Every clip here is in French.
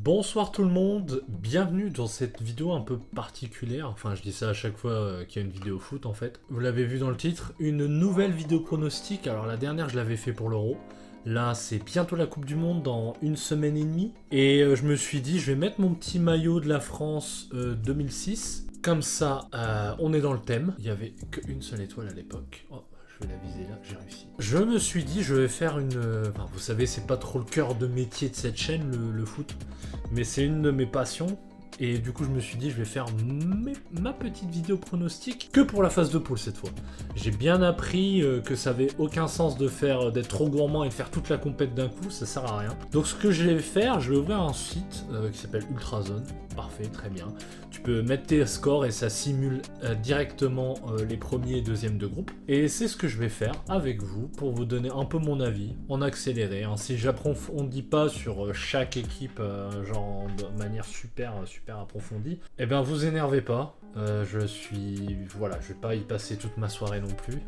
Bonsoir tout le monde, bienvenue dans cette vidéo un peu particulière, enfin je dis ça à chaque fois qu'il y a une vidéo foot en fait. Vous l'avez vu dans le titre, une nouvelle vidéo pronostic, alors la dernière je l'avais fait pour l'Euro. Là c'est bientôt la Coupe du Monde dans une semaine et demie. Et je me suis dit je vais mettre mon petit maillot de la France 2006. Comme ça on est dans le thème. Il n'y avait qu'une seule étoile à l'époque. Oh. Je vais la viser là, j'ai réussi. Je me suis dit, je vais faire une... Enfin, vous savez, c'est pas trop le cœur de métier de cette chaîne, le foot. Mais c'est une de mes passions. Et du coup, je me suis dit, je vais faire ma petite vidéo pronostic que pour la phase de poule cette fois. J'ai bien appris que ça avait aucun sens de faire d'être trop gourmand et de faire toute la compète d'un coup, ça sert à rien. Donc ce que je vais faire, je vais ouvrir un site qui s'appelle Ultrazone. Parfait, très bien. Tu peux mettre tes scores et ça simule directement les premiers et deuxièmes de groupe. Et c'est ce que je vais faire avec vous pour vous donner un peu mon avis en accéléré. Hein. Si j'approfondis pas sur chaque équipe genre de manière super approfondie, eh bien vous énervez pas. Voilà, je vais pas y passer toute ma soirée non plus.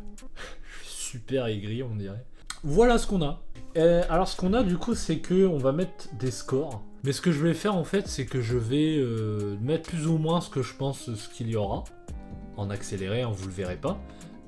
Je suis super aigri, on dirait. Voilà ce qu'on a. Alors ce qu'on a du coup, c'est que on va mettre des scores. Mais ce que je vais faire en fait, c'est que je vais mettre plus ou moins ce que je pense ce qu'il y aura. En accéléré, hein, vous le verrez pas.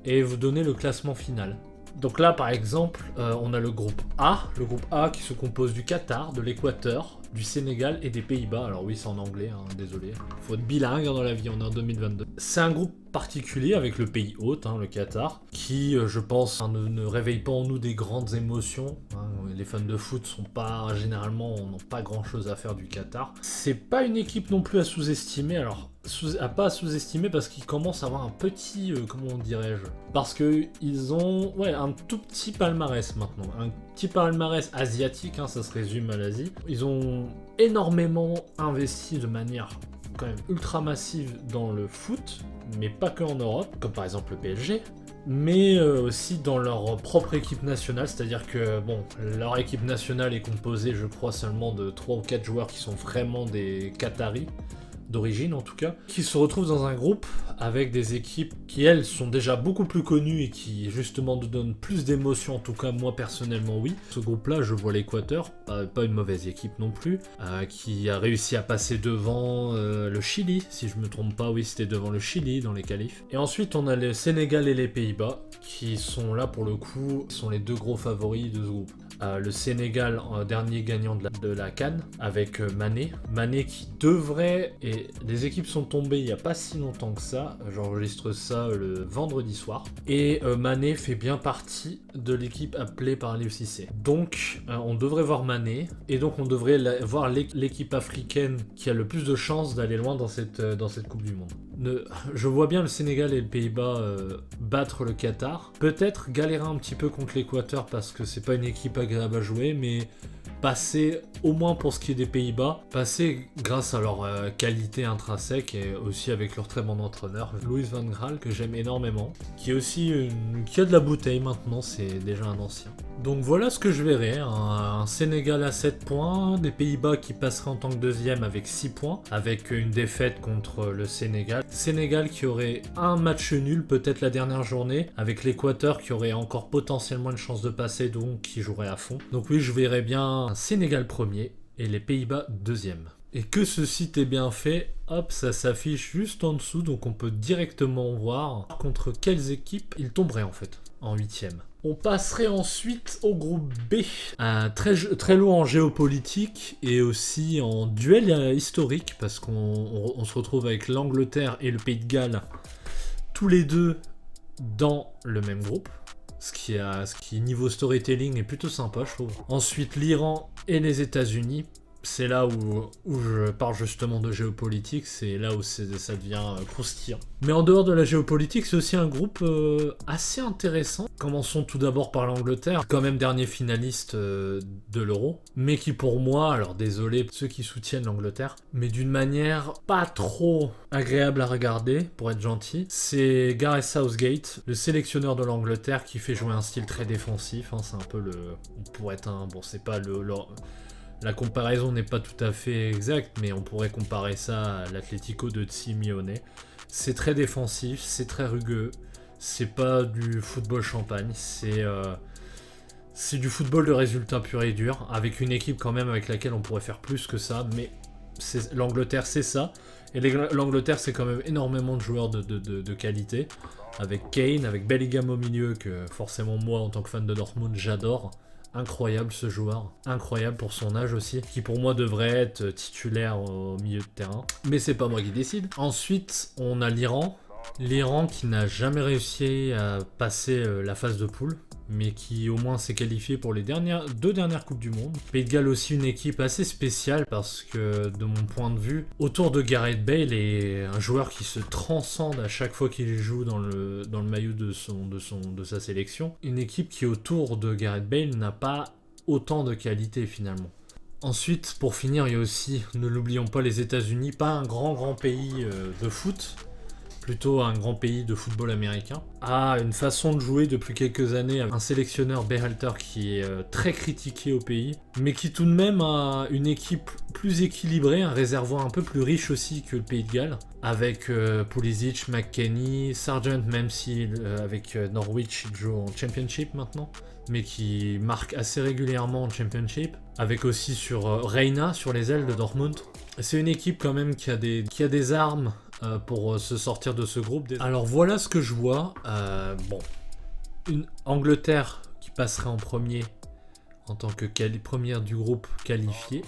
Et vous donner le classement final. Donc là par exemple, on a le groupe A. Le groupe A qui se compose du Qatar, de l'Équateur, du Sénégal et des Pays-Bas. Alors oui, c'est en anglais, hein, désolé. Faut être bilingue dans la vie, on est en 2022. C'est un groupe particulier avec le pays hôte, hein, le Qatar, qui, je pense, hein, ne réveille pas en nous des grandes émotions. Hein. Les fans de foot sont pas, généralement, n'ont pas grand-chose à faire du Qatar. C'est pas une équipe non plus à sous-estimer, alors à pas sous-estimer parce qu'ils commencent à avoir un petit, comment dirais-je, parce que ils ont, un tout petit palmarès maintenant, un petit palmarès asiatique, hein, ça se résume à l'Asie. Ils ont énormément investi de manière quand même ultra massive dans le foot, mais pas que en Europe, comme par exemple le PSG, mais aussi dans leur propre équipe nationale, c'est-à-dire que bon, leur équipe nationale est composée, je crois, seulement de 3 ou 4 joueurs qui sont vraiment des Qataris, d'origine en tout cas, qui se retrouvent dans un groupe avec des équipes qui elles sont déjà beaucoup plus connues et qui justement nous donnent plus d'émotions, en tout cas moi personnellement oui. Ce groupe là je vois l'Équateur, pas une mauvaise équipe non plus, qui a réussi à passer devant le Chili, si je me trompe pas, oui c'était devant le Chili dans les qualifs. Et ensuite on a le Sénégal et les Pays-Bas qui sont là pour le coup, sont les deux gros favoris de ce groupe. Le Sénégal, dernier gagnant de la CAN, avec Mané. Mané qui devrait, et les équipes sont tombées il n'y a pas si longtemps que ça, j'enregistre ça le vendredi soir, et Mané fait bien partie de l'équipe appelée par Aliou Cissé. Donc on devrait voir Mané, et donc on devrait voir l'équipe africaine qui a le plus de chances d'aller loin dans cette Coupe du Monde. Je vois bien le Sénégal et le Pays-Bas battre le Qatar. Peut-être galérer un petit peu contre l'Équateur parce que c'est pas une équipe agréable à jouer, mais passer, au moins pour ce qui est des Pays-Bas, passer grâce à leur qualité intrinsèque et aussi avec leur très bon entraîneur, Louis van Gaal, que j'aime énormément, qui est aussi qui a de la bouteille maintenant, c'est déjà un ancien. Donc voilà ce que je verrai, un Sénégal à 7 points, des Pays-Bas qui passeraient en tant que deuxième avec 6 points, avec une défaite contre le Sénégal. Sénégal qui aurait un match nul, peut-être la dernière journée, avec l'Équateur qui aurait encore potentiellement une chance de passer, donc qui jouerait à fond. Donc oui, je verrais bien un Sénégal premier et les Pays-Bas deuxième. Et que ce site est bien fait, hop, ça s'affiche juste en dessous, donc on peut directement voir contre quelles équipes il tomberait en fait, en 8ème. On passerait ensuite au groupe B, très lourd en géopolitique et aussi en duel historique, parce qu'on se retrouve avec l'Angleterre et le Pays de Galles, tous les deux dans le même groupe. Ce qui niveau storytelling est plutôt sympa, je trouve. Ensuite, l'Iran et les États-Unis. C'est là où je parle justement de géopolitique, c'est là où ça devient croustillant. Mais en dehors de la géopolitique, c'est aussi un groupe assez intéressant. Commençons tout d'abord par l'Angleterre, quand même dernier finaliste de l'Euro, mais qui pour moi, alors désolé ceux qui soutiennent l'Angleterre, mais d'une manière pas trop agréable à regarder, pour être gentil, c'est Gareth Southgate, le sélectionneur de l'Angleterre, qui fait jouer un style très défensif, hein, c'est un peu on pourrait être un... Bon, c'est pas la comparaison n'est pas tout à fait exacte, mais on pourrait comparer ça à l'Atlético de Simeone. C'est très défensif, c'est très rugueux, c'est pas du football champagne, C'est du football de résultat pur et dur, avec une équipe quand même avec laquelle on pourrait faire plus que ça, mais l'Angleterre c'est ça, et l'Angleterre c'est quand même énormément de joueurs de qualité, avec Kane, avec Bellingham au milieu, que forcément moi en tant que fan de Dortmund j'adore. Incroyable ce joueur, incroyable pour son âge aussi, qui pour moi devrait être titulaire au milieu de terrain, mais c'est pas moi qui décide. Ensuite on a l'Iran qui n'a jamais réussi à passer la phase de poule, mais qui au moins s'est qualifié pour les deux dernières Coupes du Monde. Pays de Galles aussi une équipe assez spéciale parce que de mon point de vue, autour de Gareth Bale est un joueur qui se transcende à chaque fois qu'il joue dans le maillot de sa sélection. Une équipe qui autour de Gareth Bale n'a pas autant de qualité finalement. Ensuite, pour finir, il y a aussi, ne l'oublions pas, les États-Unis, pas un grand pays de foot, plutôt un grand pays de football américain, a une façon de jouer depuis quelques années avec un sélectionneur Berhalter qui est très critiqué au pays, mais qui tout de même a une équipe plus équilibrée, un réservoir un peu plus riche aussi que le pays de Galles, avec Pulisic, McKennie, Sargent, même si avec Norwich il joue en Championship maintenant, mais qui marque assez régulièrement en Championship, avec aussi sur Reina sur les ailes de Dortmund. C'est une équipe quand même qui a des armes pour se sortir de ce groupe. Alors voilà ce que je vois. Bon, une Angleterre qui passerait en premier en tant que première du groupe qualifiée,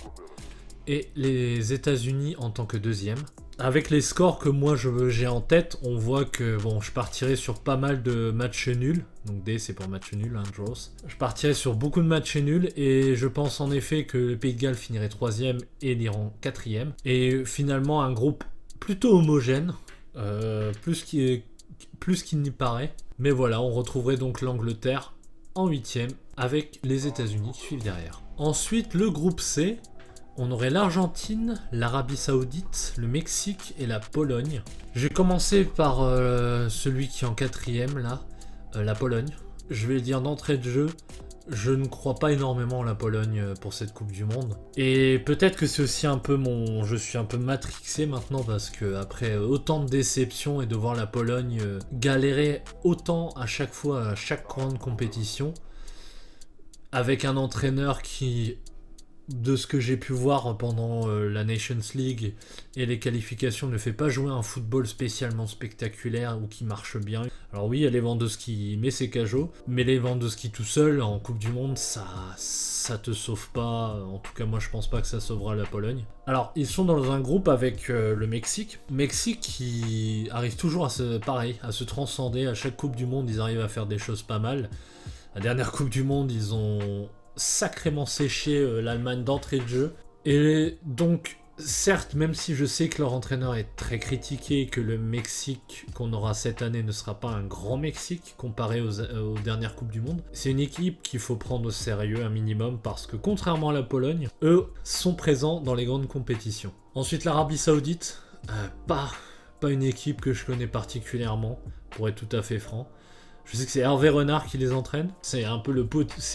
et les États-Unis en tant que deuxième. Avec les scores que moi j'ai en tête, on voit que bon, je partirai sur pas mal de matchs nuls. Donc D c'est pour match nul, hein, draws. Je partirai sur beaucoup de matchs nuls et je pense en effet que le Pays de Galles finirait 3e et l'Iran 4e. Et finalement un groupe plutôt homogène, plus qu'il n'y paraît. Mais voilà, on retrouverait donc l'Angleterre en 8e avec les États-Unis qui suivent derrière. Ensuite, le groupe C. On aurait l'Argentine, l'Arabie Saoudite, le Mexique et la Pologne. Je vais commencer par celui qui est en 4e là, la Pologne. Je vais le dire d'entrée de jeu, je ne crois pas énormément en la Pologne pour cette Coupe du Monde. Et peut-être que c'est aussi un peu je suis un peu matrixé maintenant parce que après autant de déceptions et de voir la Pologne galérer autant à chaque fois, à chaque grande compétition, avec un entraîneur qui, de ce que j'ai pu voir pendant la Nations League et les qualifications, ne fait pas jouer un football spécialement spectaculaire ou qui marche bien. Alors oui, il y a Lewandowski met ses cajots, mais Lewandowski tout seul en Coupe du Monde, ça te sauve pas. En tout cas, moi je pense pas que ça sauvera la Pologne. Alors, ils sont dans un groupe avec le Mexique. Mexique qui arrive toujours à se transcender. À chaque Coupe du Monde, ils arrivent à faire des choses pas mal. La dernière Coupe du Monde, ils ont sacrément séché l'Allemagne d'entrée de jeu. Et donc, certes, même si je sais que leur entraîneur est très critiqué et que le Mexique qu'on aura cette année ne sera pas un grand Mexique comparé aux dernières Coupes du Monde, c'est une équipe qu'il faut prendre au sérieux un minimum parce que contrairement à la Pologne, eux sont présents dans les grandes compétitions. Ensuite, l'Arabie Saoudite, pas une équipe que je connais particulièrement, pour être tout à fait franc. Je sais que c'est Hervé Renard qui les entraîne. C'est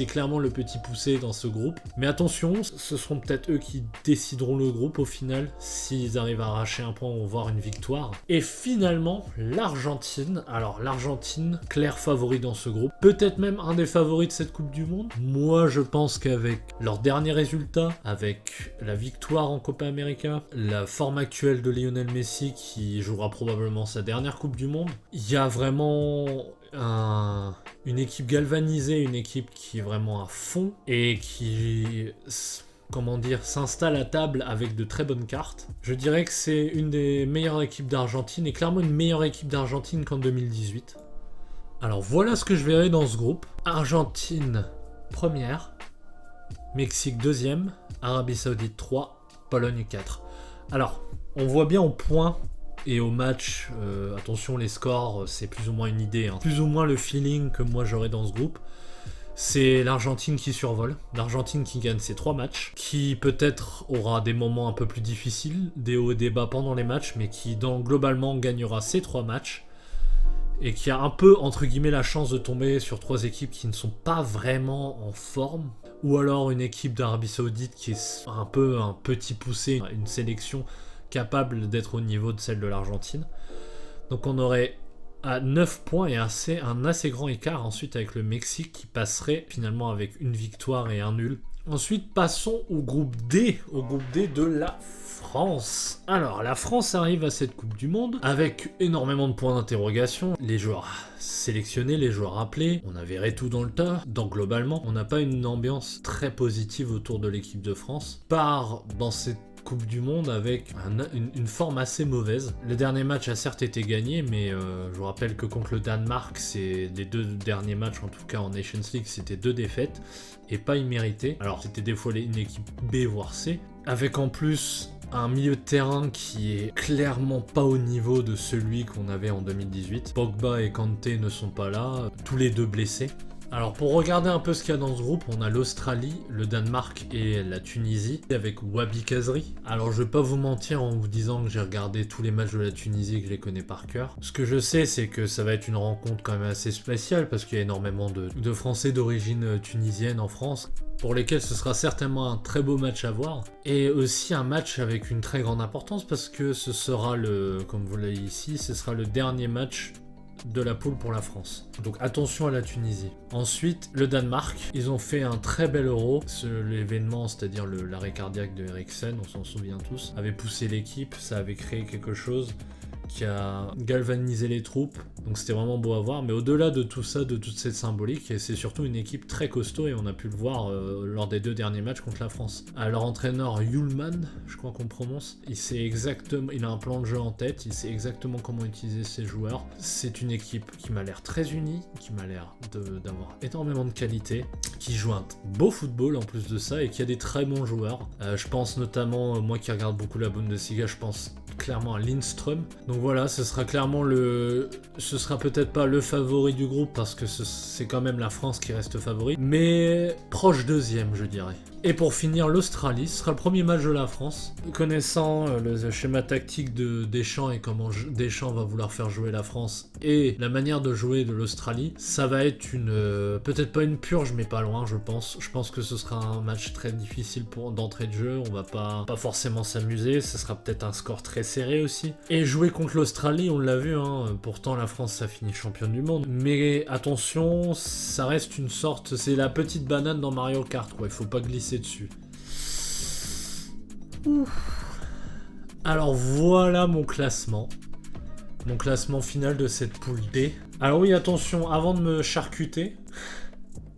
clairement le petit poussé dans ce groupe. Mais attention, ce seront peut-être eux qui décideront le groupe au final, s'ils arrivent à arracher un point ou voir une victoire. Et finalement, l'Argentine. Alors l'Argentine, clair favori dans ce groupe. Peut-être même un des favoris de cette Coupe du Monde. Moi, je pense qu'avec leurs derniers résultats, avec la victoire en Copa América, la forme actuelle de Lionel Messi qui jouera probablement sa dernière Coupe du Monde, il y a vraiment une équipe galvanisée, une équipe qui est vraiment à fond et qui, s'installe à table avec de très bonnes cartes. Je dirais que c'est une des meilleures équipes d'Argentine et clairement une meilleure équipe d'Argentine qu'en 2018. Alors voilà ce que je verrai dans ce groupe. Argentine première, Mexique deuxième, Arabie Saoudite 3, Pologne 4. Alors, on voit bien au point et au match, attention les scores, c'est plus ou moins une idée, hein. Plus ou moins le feeling que moi j'aurais dans ce groupe. C'est l'Argentine qui survole, l'Argentine qui gagne ses 3 matchs, qui peut-être aura des moments un peu plus difficiles, des hauts et des bas pendant les matchs, mais qui globalement gagnera ses 3 matchs, et qui a un peu, entre guillemets, la chance de tomber sur 3 équipes qui ne sont pas vraiment en forme, ou alors une équipe d'Arabie Saoudite qui est un peu un petit poussé, une sélection capable d'être au niveau de celle de l'Argentine. Donc on aurait à 9 points et un assez grand écart ensuite avec le Mexique qui passerait finalement avec une victoire et un nul. Ensuite, passons au groupe D de la France. Alors, la France arrive à cette Coupe du Monde avec énormément de points d'interrogation. Les joueurs sélectionnés, les joueurs appelés, on a verré tout dans le tas. Donc, globalement, on n'a pas une ambiance très positive autour de l'équipe de France. Part dans cette Coupe du Monde avec une forme assez mauvaise. Le dernier match a certes été gagné, mais je vous rappelle que contre le Danemark, c'est les 2 derniers matchs, en tout cas en Nations League, c'était 2 défaites et pas imméritées. Alors c'était des fois une équipe B voire C, avec en plus un milieu de terrain qui est clairement pas au niveau de celui qu'on avait en 2018. Pogba et Kanté ne sont pas là, tous les deux blessés. Alors pour regarder un peu ce qu'il y a dans ce groupe, on a l'Australie, le Danemark et la Tunisie avec Wabi Kazri. Alors je vais pas vous mentir en vous disant que j'ai regardé tous les matchs de la Tunisie et que je les connais par cœur. Ce que je sais c'est que ça va être une rencontre quand même assez spéciale parce qu'il y a énormément de Français d'origine tunisienne en France, pour lesquels ce sera certainement un très beau match à voir. Et aussi un match avec une très grande importance parce que ce sera comme vous l'avez ici, ce sera le dernier match de la poule pour la France. Donc attention à la Tunisie. Ensuite, le Danemark. Ils ont fait un très bel Euro. L'événement, c'est-à-dire l'arrêt cardiaque de Eriksen, on s'en souvient tous, avait poussé l'équipe, ça avait créé quelque chose qui a galvanisé les troupes, donc c'était vraiment beau à voir. Mais au-delà de tout ça, de toute cette symbolique, c'est surtout une équipe très costaud et on a pu le voir lors des 2 derniers matchs contre la France. Alors entraîneur Yulman, je crois qu'on prononce, il a un plan de jeu en tête, il sait exactement comment utiliser ses joueurs. C'est une équipe qui m'a l'air très unie, qui m'a l'air d'avoir énormément de qualité, qui joue un beau football en plus de ça et qui a des très bons joueurs. Je pense notamment, moi qui regarde beaucoup la Bundesliga, je pense clairement à Lindström. Donc voilà, ce sera peut-être pas le favori du groupe parce que c'est quand même la France qui reste favori, mais proche deuxième je dirais. Et pour finir, l'Australie, ce sera le premier match de la France. Connaissant le schéma tactique de Deschamps et comment Deschamps va vouloir faire jouer la France et la manière de jouer de l'Australie, ça va être peut-être pas une purge, mais pas loin, je pense. Je pense que ce sera un match très difficile d'entrée de jeu. On va pas forcément s'amuser. Ce sera peut-être un score très serré aussi. Et jouer contre l'Australie, on l'a vu, hein, pourtant la France, ça finit championne du monde. Mais attention, ça reste une sorte... C'est la petite banane dans Mario Kart, quoi. Il faut pas glisser dessus. Alors voilà mon classement final de cette poule D. Alors oui, attention, avant de me charcuter,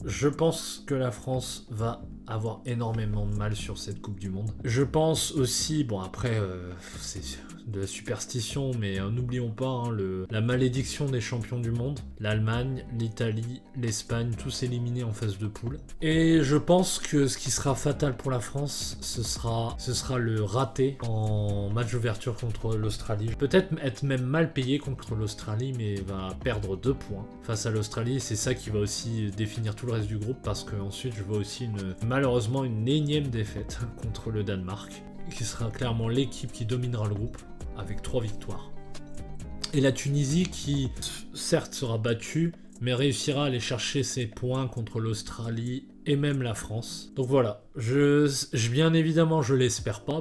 je pense que la France va avoir énormément de mal sur cette Coupe du Monde. Je pense aussi, bon après, c'est de la superstition, mais n'oublions pas hein, la malédiction des champions du monde. L'Allemagne, l'Italie, l'Espagne, tous éliminés en phase de poule. Et je pense que ce qui sera fatal pour la France, ce sera le raté en match d'ouverture contre l'Australie. Peut-être être même mal payé contre l'Australie, mais va perdre 2 points face à l'Australie. C'est ça qui va aussi définir tout le reste du groupe, parce qu'ensuite je vois aussi malheureusement une énième défaite contre le Danemark, qui sera clairement l'équipe qui dominera le groupe avec 3 victoires. Et la Tunisie qui certes sera battue, mais réussira à aller chercher ses points contre l'Australie et même la France. Donc voilà, bien évidemment je l'espère pas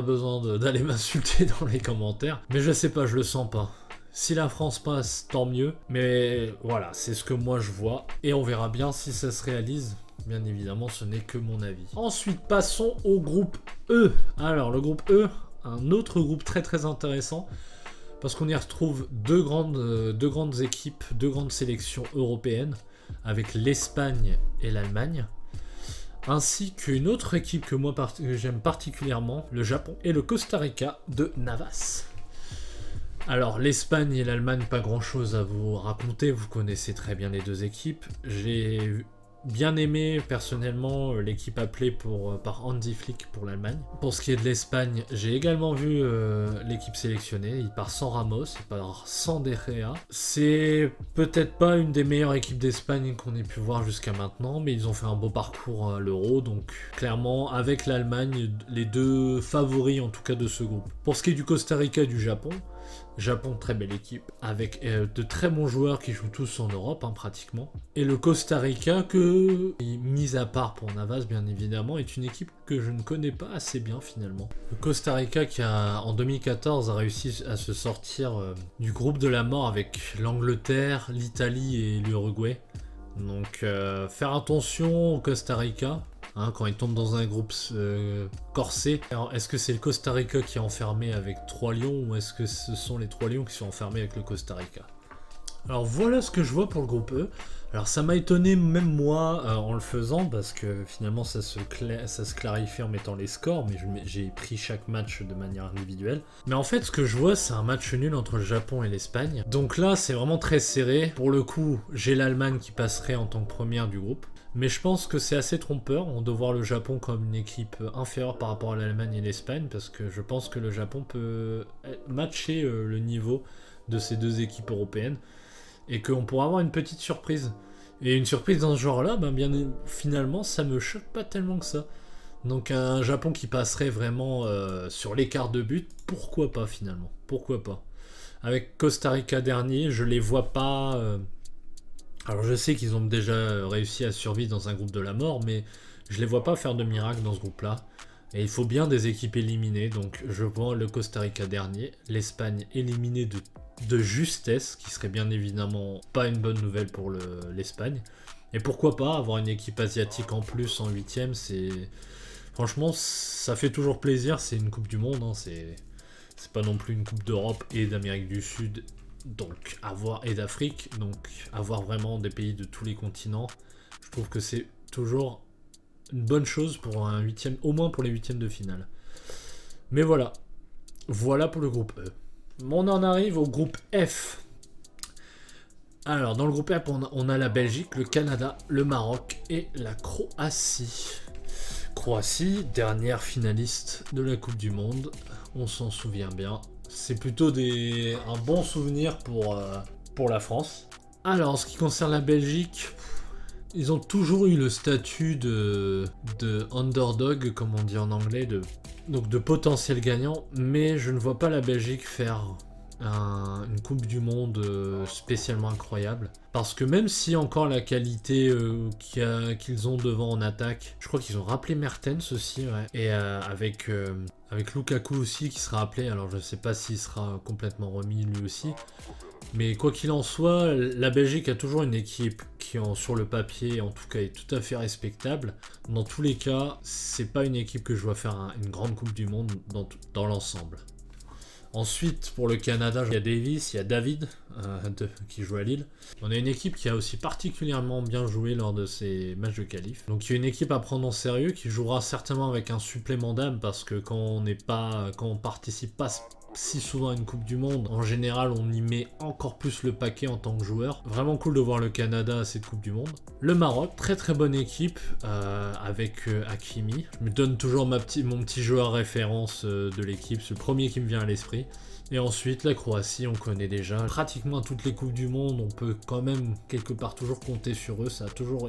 besoin d'aller m'insulter dans les commentaires, mais je sais pas, je le sens pas. Si la France passe, tant mieux, mais voilà, c'est ce que moi je vois, et on verra bien si ça se réalise. Bien évidemment, ce n'est que mon avis. Ensuite, passons au groupe E. Alors, le groupe E, un autre groupe très très intéressant, parce qu'on y retrouve deux grandes équipes, 2 grandes sélections européennes, avec l'Espagne et l'Allemagne, ainsi qu'une autre équipe que moi j'aime particulièrement, le Japon, et le Costa Rica de Navas. Alors, l'Espagne et l'Allemagne, pas grand chose à vous raconter, vous connaissez très bien les 2 équipes. J'ai bien aimé personnellement l'équipe appelée par Hansi Flick pour l'Allemagne. Pour ce qui est de l'Espagne, j'ai également vu l'équipe sélectionnée. Il part sans Ramos, il part sans De Gea. C'est peut-être pas une des meilleures équipes d'Espagne qu'on ait pu voir jusqu'à maintenant, mais ils ont fait un beau parcours à l'Euro, donc clairement avec l'Allemagne, les 2 favoris en tout cas de ce groupe. Pour ce qui est du Costa Rica et du Japon, Japon, très belle équipe, avec de très bons joueurs qui jouent tous en Europe, hein, pratiquement. Et le Costa Rica, que, mis à part pour Navas, bien évidemment, est une équipe que je ne connais pas assez bien, finalement. Le Costa Rica, qui en 2014, a réussi à se sortir du groupe de la mort avec l'Angleterre, l'Italie et l'Uruguay. Donc, faire attention au Costa Rica. Hein, quand ils tombent dans un groupe corsé. Alors, est-ce que c'est le Costa Rica qui est enfermé avec 3 lions ou est-ce que ce sont les 3 lions qui sont enfermés avec le Costa Rica? Alors voilà ce que je vois pour le groupe E. Alors ça m'a étonné même moi en le faisant parce que finalement ça se clarifie en mettant les scores, mais j'ai pris chaque match de manière individuelle. Mais en fait ce que je vois c'est un match nul entre le Japon et l'Espagne. Donc là c'est vraiment très serré. Pour le coup j'ai l'Allemagne qui passerait en tant que première du groupe. Mais je pense que c'est assez trompeur de voir le Japon comme une équipe inférieure par rapport à l'Allemagne et l'Espagne, parce que je pense que le Japon peut matcher le niveau de ces deux équipes européennes, et qu'on pourra avoir une petite surprise. Et une surprise dans ce genre-là, finalement, ça me choque pas tellement que ça. Donc un Japon qui passerait vraiment sur l'écart de but, pourquoi pas finalement? Pourquoi pas? Avec Costa Rica dernier, je les vois pas... Alors je sais qu'ils ont déjà réussi à survivre dans un groupe de la mort, mais je les vois pas faire de miracle dans ce groupe-là. Et il faut bien des équipes éliminées, donc je vois le Costa Rica dernier, l'Espagne éliminée de justesse, qui serait bien évidemment pas une bonne nouvelle pour l'Espagne. Et pourquoi pas avoir une équipe asiatique en plus en 8ème, c'est... Franchement, ça fait toujours plaisir, c'est une Coupe du Monde, hein, c'est pas non plus une Coupe d'Europe et d'Amérique du Sud. Donc et d'Afrique, donc avoir vraiment des pays de tous les continents, je trouve que c'est toujours une bonne chose pour un huitième, au moins pour les huitièmes de finale. Mais voilà pour le groupe E. On en arrive au groupe F. Alors dans le groupe F, on a la Belgique, le Canada, le Maroc et la Croatie. Croatie, dernière finaliste de la Coupe du Monde, on s'en souvient bien. C'est plutôt un bon souvenir pour la France. Alors, en ce qui concerne la Belgique, ils ont toujours eu le statut de underdog, comme on dit en anglais, donc de potentiel gagnant, mais je ne vois pas la Belgique faire une Coupe du Monde spécialement incroyable. Parce que même si encore la qualité qu'ils ont devant en attaque, je crois qu'ils ont rappelé Mertens aussi, ouais. Et avec Lukaku aussi qui sera appelé, alors je ne sais pas s'il sera complètement remis lui aussi. Mais quoi qu'il en soit, la Belgique a toujours une équipe qui, sur le papier, en tout cas, est tout à fait respectable. Dans tous les cas, c'est pas une équipe que je vois faire une grande Coupe du Monde dans l'ensemble. Ensuite, pour le Canada, il y a Davis, il y a David qui joue à Lille. On a une équipe qui a aussi particulièrement bien joué lors de ces matchs de qualif. Donc il y a une équipe à prendre en sérieux qui jouera certainement avec un supplément d'âme parce que quand on participe pas si souvent à une Coupe du Monde, en général on y met encore plus le paquet en tant que joueur. Vraiment cool de voir le Canada à cette Coupe du Monde. Le Maroc, très très bonne équipe avec Hakimi. Je me donne toujours mon petit joueur référence de l'équipe, c'est le premier qui me vient à l'esprit. Et ensuite la Croatie, on connaît déjà. Pratiquement à toutes les Coupes du Monde, on peut quand même quelque part toujours compter sur eux,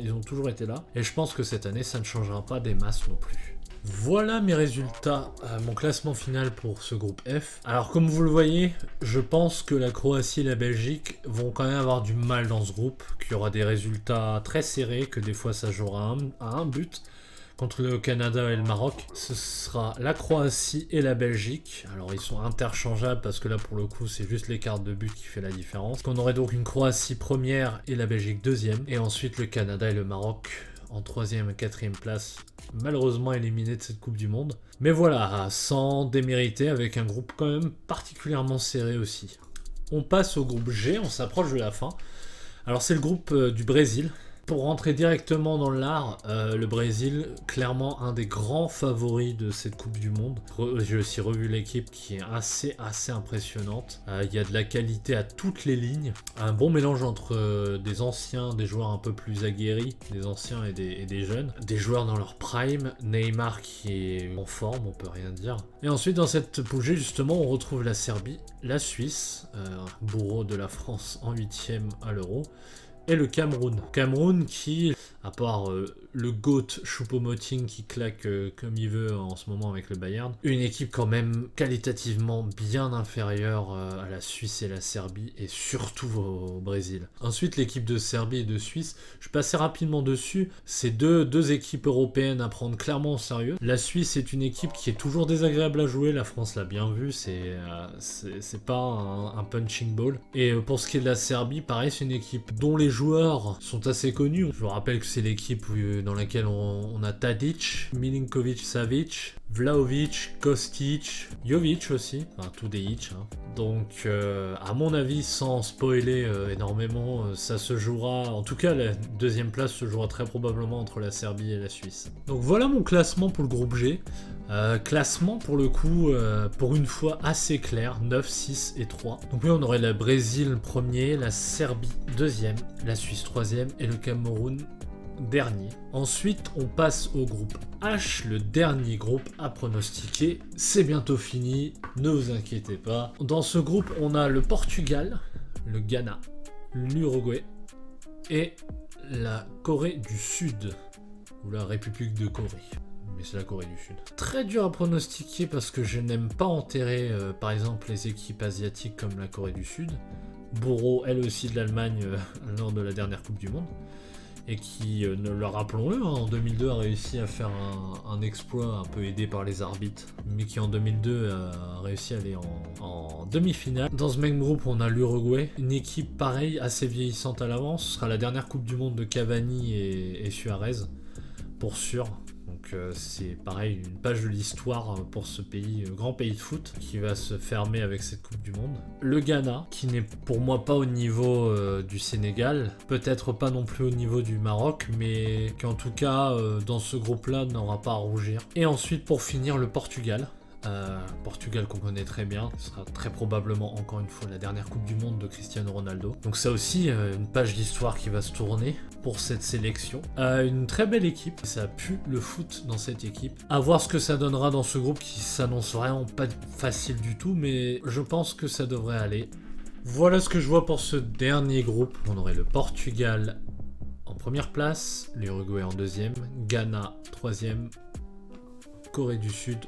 ils ont toujours été là. Et je pense que cette année ça ne changera pas des masses non plus. Voilà mes résultats, mon classement final pour ce groupe F. Alors comme vous le voyez, je pense que la Croatie et la Belgique vont quand même avoir du mal dans ce groupe, qu'il y aura des résultats très serrés, que des fois ça jouera à un but. Contre le Canada et le Maroc, ce sera la Croatie et la Belgique. Alors ils sont interchangeables parce que là pour le coup c'est juste l'écart de but qui fait la différence. On aurait donc une Croatie première et la Belgique deuxième. Et ensuite le Canada et le Maroc en 3e et 4e place, malheureusement éliminé de cette Coupe du Monde. Mais voilà, sans démériter, avec un groupe quand même particulièrement serré aussi. On passe au groupe G, on s'approche de la fin. Alors c'est le groupe du Brésil. Pour rentrer directement dans l'art, le Brésil, clairement un des grands favoris de cette Coupe du Monde. J'ai aussi revu l'équipe qui est assez impressionnante. Il y a de la qualité à toutes les lignes. Un bon mélange entre des anciens, des joueurs un peu plus aguerris, des anciens et des jeunes. Des joueurs dans leur prime. Neymar qui est en forme, on peut rien dire. Et ensuite dans cette poule G, justement, on retrouve la Serbie, la Suisse, bourreau de la France en 8e à l'Euro. Et le Cameroun. Cameroun qui, à part le GOAT Choupo-Moting qui claque comme il veut en ce moment avec le Bayern. Une équipe quand même qualitativement bien inférieure à la Suisse et la Serbie et surtout au Brésil. Ensuite, l'équipe de Serbie et de Suisse, je passe rapidement dessus. C'est deux équipes européennes à prendre clairement au sérieux. La Suisse est une équipe qui est toujours désagréable à jouer, la France l'a bien vu, c'est pas un punching ball. Et pour ce qui est de la Serbie, pareil, c'est une équipe dont les joueurs sont assez connus. Je vous rappelle que c'est l'équipe dans laquelle on a Tadic, Milinkovic-Savic, Vlahovic, Kostic, Jovic aussi, enfin tout des Hitch. Hein. Donc à mon avis, sans spoiler énormément, ça se jouera, en tout cas la deuxième place se jouera très probablement entre la Serbie et la Suisse. Donc voilà mon classement pour le groupe G. Classement pour le coup, pour une fois assez clair, 9, 6 et 3. Donc oui, on aurait le Brésil premier, la Serbie deuxième, la Suisse troisième et le Cameroun dernier. Ensuite, on passe au groupe H, le dernier groupe à pronostiquer. C'est bientôt fini, ne vous inquiétez pas. Dans ce groupe, on a le Portugal, le Ghana, l'Uruguay et la Corée du Sud, ou la République de Corée. Mais c'est la Corée du Sud. Très dur à pronostiquer parce que je n'aime pas enterrer, par exemple, les équipes asiatiques comme la Corée du Sud. Bourreau, elle aussi de l'Allemagne, lors de la dernière Coupe du Monde. Et qui, le rappelons-le, hein, en 2002 a réussi à faire un exploit un peu aidé par les arbitres, mais qui en 2002 a réussi à aller en demi-finale. Dans ce même groupe, on a l'Uruguay, une équipe pareille, assez vieillissante à l'avance. Ce sera la dernière Coupe du Monde de Cavani et Suarez, pour sûr. Donc c'est pareil, une page de l'histoire pour ce pays, grand pays de foot, qui va se fermer avec cette Coupe du Monde. Le Ghana, qui n'est pour moi pas au niveau du Sénégal, peut-être pas non plus au niveau du Maroc, mais qui en tout cas, dans ce groupe-là, n'aura pas à rougir. Et ensuite, pour finir, le Portugal. Portugal qu'on connaît très bien, ce sera très probablement encore une fois la dernière Coupe du Monde de Cristiano Ronaldo. Donc ça aussi, une page d'histoire qui va se tourner pour cette sélection. Une très belle équipe, ça pue le foot dans cette équipe. À voir ce que ça donnera dans ce groupe qui s'annonce vraiment pas facile du tout, mais je pense que ça devrait aller. Voilà ce que je vois pour ce dernier groupe. On aurait le Portugal en première place, l'Uruguay en deuxième, Ghana troisième, Corée du Sud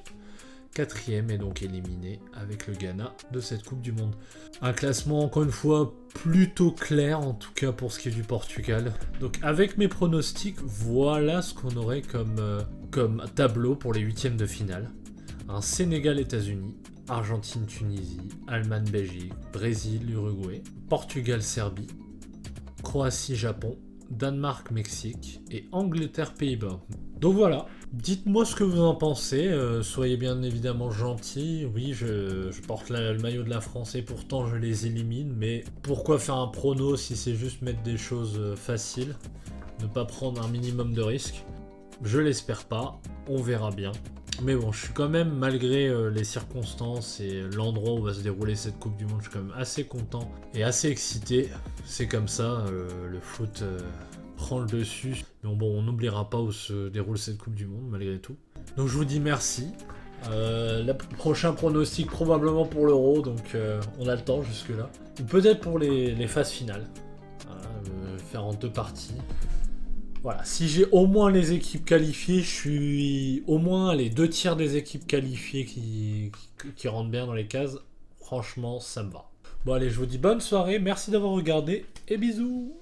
quatrième et donc éliminé avec le Ghana de cette Coupe du Monde. Un classement encore une fois plutôt clair, en tout cas pour ce qui est du Portugal. Donc avec mes pronostics, voilà ce qu'on aurait comme tableau pour les huitièmes de finale. Un Sénégal-États-Unis, Argentine-Tunisie, Allemagne-Belgique, Brésil-Uruguay, Portugal-Serbie, Croatie-Japon, Danemark-Mexique et Angleterre-Pays-Bas. Donc voilà, dites-moi ce que vous en pensez, soyez bien évidemment gentils. Oui, je porte le maillot de la France et pourtant je les élimine, mais pourquoi faire un prono si c'est juste mettre des choses faciles, ne pas prendre un minimum de risques? Je l'espère pas, on verra bien. Mais bon, je suis quand même, malgré les circonstances et l'endroit où va se dérouler cette Coupe du Monde, je suis quand même assez content et assez excité. C'est comme ça, le foot prend le dessus. Mais bon, on n'oubliera pas où se déroule cette Coupe du Monde, malgré tout. Donc je vous dis merci. Le prochain pronostic probablement pour l'Euro, donc on a le temps jusque-là. Ou peut-être pour les phases finales. Voilà, faire en deux parties. Voilà, si j'ai au moins les équipes qualifiées, je suis au moins les 2/3 des équipes qualifiées qui rentrent bien dans les cases. Franchement, ça me va. Bon allez, je vous dis bonne soirée, merci d'avoir regardé et bisous.